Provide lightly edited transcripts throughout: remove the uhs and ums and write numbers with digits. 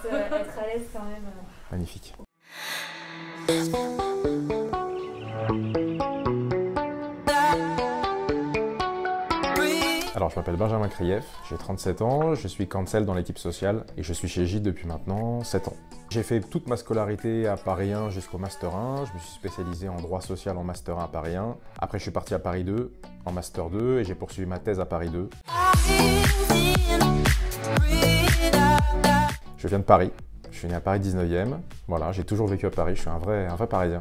être à l'aise quand même. Magnifique. Alors, je m'appelle Benjamin Krief, j'ai 37 ans, je suis cancel dans l'équipe sociale et je suis chez Gide depuis maintenant 7 ans. J'ai fait toute ma scolarité à Paris 1 jusqu'au Master 1, je me suis spécialisé en droit social en Master 1 à Paris 1. Après, je suis parti à Paris 2 en Master 2 et j'ai poursuivi ma thèse à Paris 2. Je viens de Paris, je suis né à Paris 19e, voilà, j'ai toujours vécu à Paris, je suis un vrai Parisien.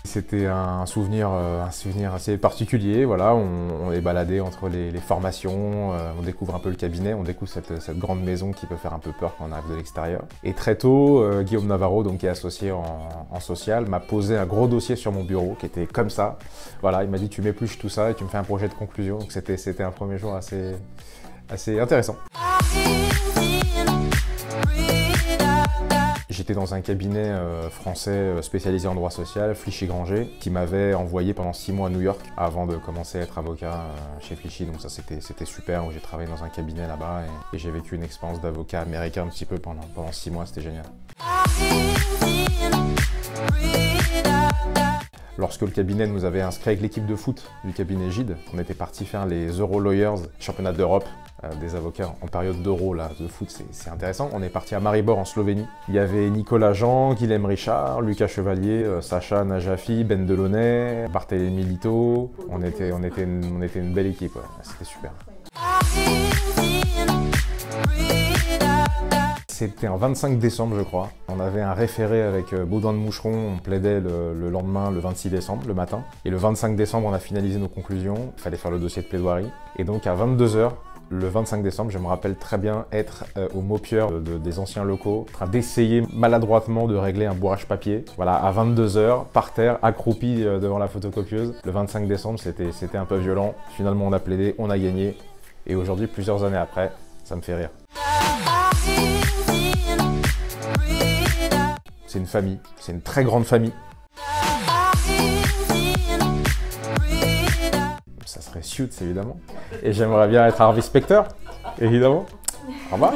C'était un souvenir assez particulier, voilà, on est baladé entre les formations, on découvre un peu le cabinet, on découvre cette grande maison qui peut faire un peu peur quand on arrive de l'extérieur. Et très tôt, Guillaume Navarro, donc, qui est associé en social, m'a posé un gros dossier sur mon bureau qui était comme ça. Voilà, il m'a dit tu m'épluches tout ça et tu me fais un projet de conclusion, donc c'était un premier jour assez intéressant. J'étais dans un cabinet français spécialisé en droit social, Flichy-Granger, qui m'avait envoyé pendant 6 mois à New York avant de commencer à être avocat chez Flichy. Donc ça c'était super, où j'ai travaillé dans un cabinet là-bas et j'ai vécu une expérience d'avocat américain un petit peu pendant 6 mois, c'était génial. Lorsque le cabinet nous avait inscrit avec l'équipe de foot du cabinet Gide, on était parti faire les Euro Lawyers, championnat d'Europe des avocats en période d'Euro de foot, c'est intéressant. On est parti à Maribor en Slovénie. Il y avait Nicolas Jean, Guilhem Richard, Lucas Chevalier, Sacha Najafi, Ben Delaunay, Barthélémy Lito. On était une belle équipe, ouais. C'était super. C'était un 25 décembre, je crois. On avait un référé avec Baudouin de Moucheron, on plaidait le lendemain, le 26 décembre, le matin. Et le 25 décembre, on a finalisé nos conclusions. Il fallait faire le dossier de plaidoirie. Et donc à 22 h, le 25 décembre, je me rappelle très bien être au Maupieur des anciens locaux, en train d'essayer maladroitement de régler un bourrage papier. Voilà, à 22 h, par terre, accroupi devant la photocopieuse. Le 25 décembre, c'était un peu violent. Finalement, on a plaidé, on a gagné. Et aujourd'hui, plusieurs années après, ça me fait rire. C'est une famille, c'est une très grande famille. Ça serait Suits, évidemment. Et j'aimerais bien être Harvey Specter, évidemment. Au revoir.